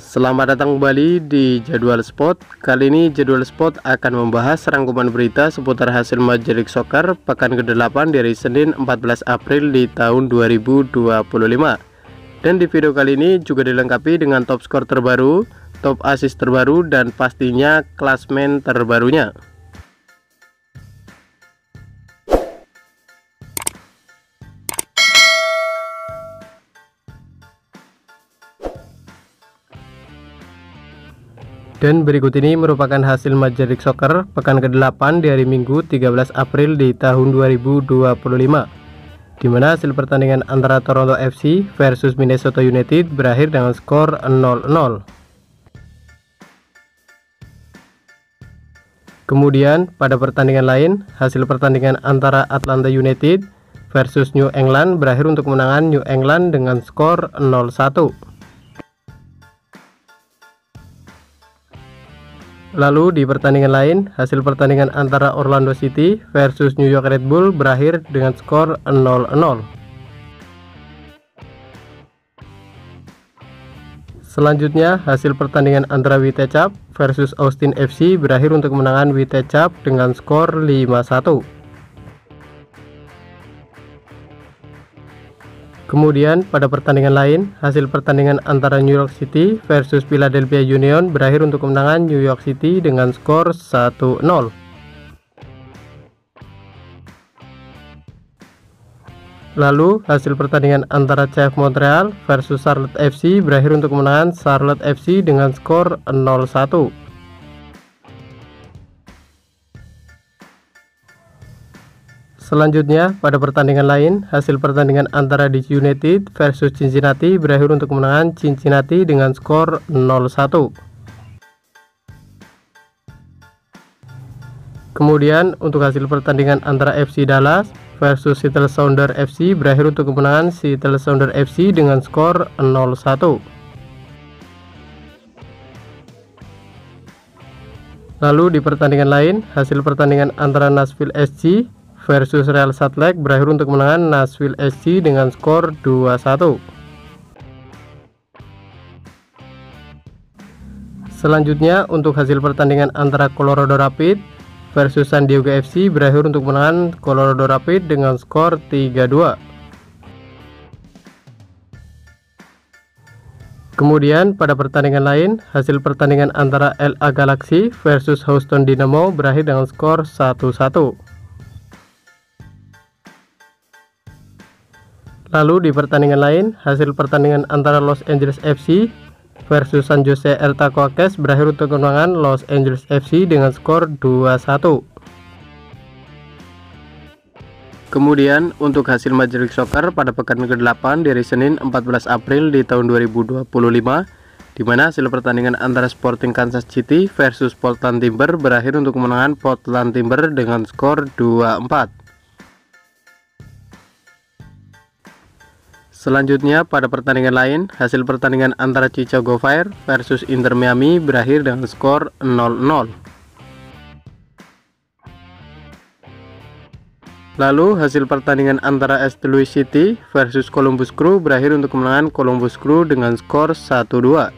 Selamat datang kembali di Jadwal Sport. Kali ini Jadwal Sport akan membahas rangkuman berita seputar hasil Major League Soccer pekan ke-8 dari Senin 14 April di tahun 2025. Dan di video kali ini juga dilengkapi dengan top skor terbaru, top assist terbaru, dan pastinya klasmen terbarunya. Dan berikut ini merupakan hasil Major League Soccer pekan ke-8 di hari Minggu 13 April di tahun 2025, di mana hasil pertandingan antara Toronto FC versus Minnesota United berakhir dengan skor 0-0. Kemudian pada pertandingan lain, hasil pertandingan antara Atlanta United versus New England berakhir untuk kemenangan New England dengan skor 0-1. Lalu di pertandingan lain, hasil pertandingan antara Orlando City versus New York Red Bull berakhir dengan skor 0-0. Selanjutnya, hasil pertandingan antara Vitechap versus Austin FC berakhir untuk kemenangan Vitechap dengan skor 5-1. Kemudian pada pertandingan lain, hasil pertandingan antara New York City versus Philadelphia Union berakhir untuk kemenangan New York City dengan skor 1-0. Lalu hasil pertandingan antara CF Montreal versus Charlotte FC berakhir untuk kemenangan Charlotte FC dengan skor 0-1. Selanjutnya, pada pertandingan lain, hasil pertandingan antara DC United versus Cincinnati berakhir untuk kemenangan Cincinnati dengan skor 0-1. Kemudian, untuk hasil pertandingan antara FC Dallas versus Seattle Sounders FC berakhir untuk kemenangan Seattle Sounders FC dengan skor 0-1. Lalu di pertandingan lain, hasil pertandingan antara Nashville SC versus Real Salt Lake berakhir untuk kemenangan Nashville SC dengan skor 2-1. Selanjutnya, untuk hasil pertandingan antara Colorado Rapids versus San Diego FC berakhir untuk kemenangan Colorado Rapids dengan skor 3-2. Kemudian pada pertandingan lain, hasil pertandingan antara LA Galaxy versus Houston Dynamo berakhir dengan skor 1-1. Lalu di pertandingan lain, hasil pertandingan antara Los Angeles FC versus San Jose Earthquakes berakhir untuk kemenangan Los Angeles FC dengan skor 2-1. Kemudian untuk hasil Major League Soccer pada pekan ke-8 dari Senin 14 April di tahun 2025, di mana hasil pertandingan antara Sporting Kansas City versus Portland Timber berakhir untuk kemenangan Portland Timber dengan skor 2-4. Selanjutnya pada pertandingan lain, hasil pertandingan antara Chicago Fire versus Inter Miami berakhir dengan skor 0-0. Lalu hasil pertandingan antara St. Louis City versus Columbus Crew berakhir untuk kemenangan Columbus Crew dengan skor 1-2.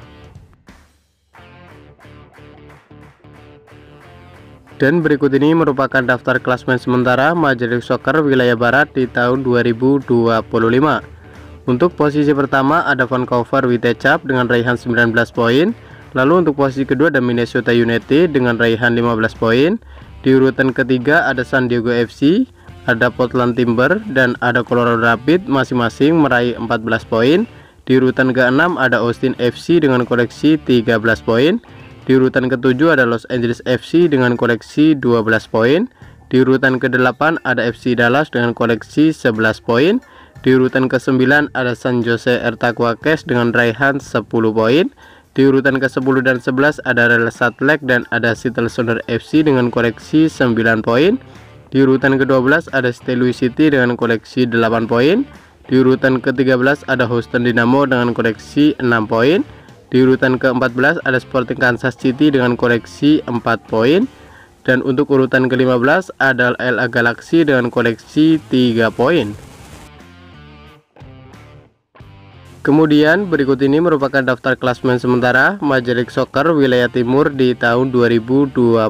Dan berikut ini merupakan daftar klasmen sementara Major League Soccer wilayah barat di tahun 2025. Untuk posisi pertama ada Vancouver Whitechap dengan raihan 19 poin. Lalu untuk posisi kedua ada Minnesota United dengan raihan 15 poin. Di urutan ketiga ada San Diego FC, ada Portland Timber, dan ada Colorado Rapids masing-masing meraih 14 poin. Di urutan ke-6 ada Austin FC dengan koleksi 13 poin. Di urutan ke-7 ada Los Angeles FC dengan koleksi 12 poin. Di urutan ke-8 ada FC Dallas dengan koleksi 11 poin. Di urutan ke-9 ada San Jose Earthquakes dengan raihan 10 poin. Di urutan ke-10 dan 11 ada Real Salt Lake dan ada Seattle Sounders FC dengan koleksi 9 poin. Di urutan ke-12 ada St. Louis City dengan koleksi 8 poin. Di urutan ke-13 ada Houston Dynamo dengan koleksi 6 poin. Di urutan ke-14 ada Sporting Kansas City dengan koleksi 4 poin. Dan untuk urutan ke-15 ada LA Galaxy dengan koleksi 3 poin. Kemudian berikut ini merupakan daftar klasemen sementara Major League Soccer wilayah timur di tahun 2025.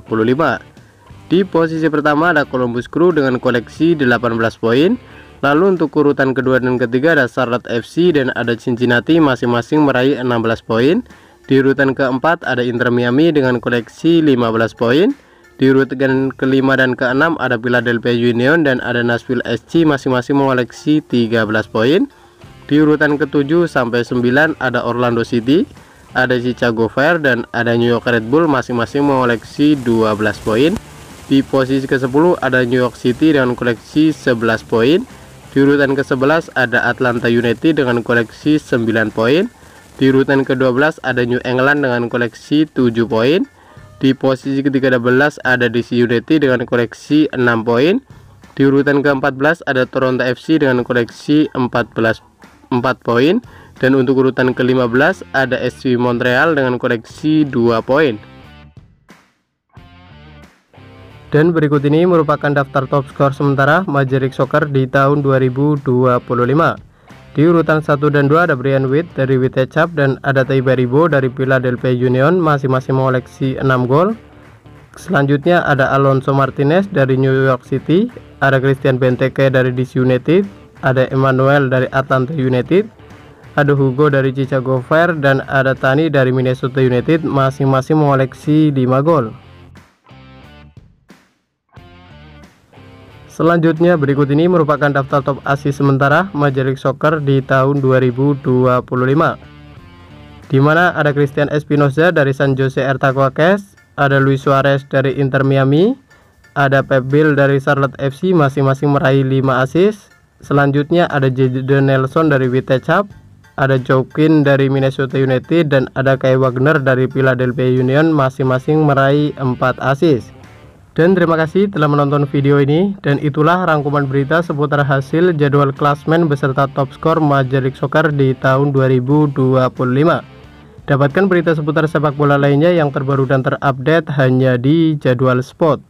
Di posisi pertama ada Columbus Crew dengan koleksi 18 poin. Lalu untuk urutan kedua dan ketiga ada Charlotte FC dan ada Cincinnati masing-masing meraih 16 poin. Di urutan keempat ada Inter Miami dengan koleksi 15 poin. Di urutan kelima dan keenam ada Philadelphia Union dan ada Nashville SC masing-masing mengoleksi 13 poin. Di urutan ke-7 sampai 9 ada Orlando City, ada Chicago Fire dan ada New York Red Bull masing-masing mengoleksi 12 poin. Di posisi ke-10 ada New York City dengan koleksi 11 poin. Di urutan ke-11 ada Atlanta United dengan koleksi 9 poin. Di urutan ke-12 ada New England dengan koleksi 7 poin. Di posisi ke-13 ada DC United dengan koleksi 6 poin. Di urutan ke-14 ada Toronto FC dengan koleksi 4 poin. Dan untuk urutan ke-15 ada SV Montreal dengan koleksi 2 poin. Dan berikut ini merupakan daftar top skor sementara Major League Soccer di tahun 2025. Di urutan 1 dan 2 ada Brian Witt dari Vitechap dan ada Tay Baribo dari Philadelphia Union masing-masing mengoleksi 6 gol. Selanjutnya ada Alonso Martinez dari New York City, ada Christian Benteke dari DC United, ada Emmanuel dari Atlanta United, ada Hugo dari Chicago Fire dan ada Tani dari Minnesota United masing-masing mengoleksi 5 gol. Selanjutnya berikut ini merupakan daftar top assist sementara Major League Soccer di tahun 2025, di mana ada Christian Espinoza dari San Jose Earthquakes, ada Luis Suarez dari Inter Miami, ada Pep Bill dari Charlotte FC masing-masing meraih 5 assist. Selanjutnya ada Jadon Nelson dari Vitechap, ada Joaquin dari Minnesota United dan ada Kai Wagner dari Philadelphia Union masing-masing meraih 4 assist. Dan terima kasih telah menonton video ini, dan itulah rangkuman berita seputar hasil jadwal klasmen beserta top skor Major League Soccer di tahun 2025. Dapatkan berita seputar sepak bola lainnya yang terbaru dan terupdate hanya di Jadwal Sport.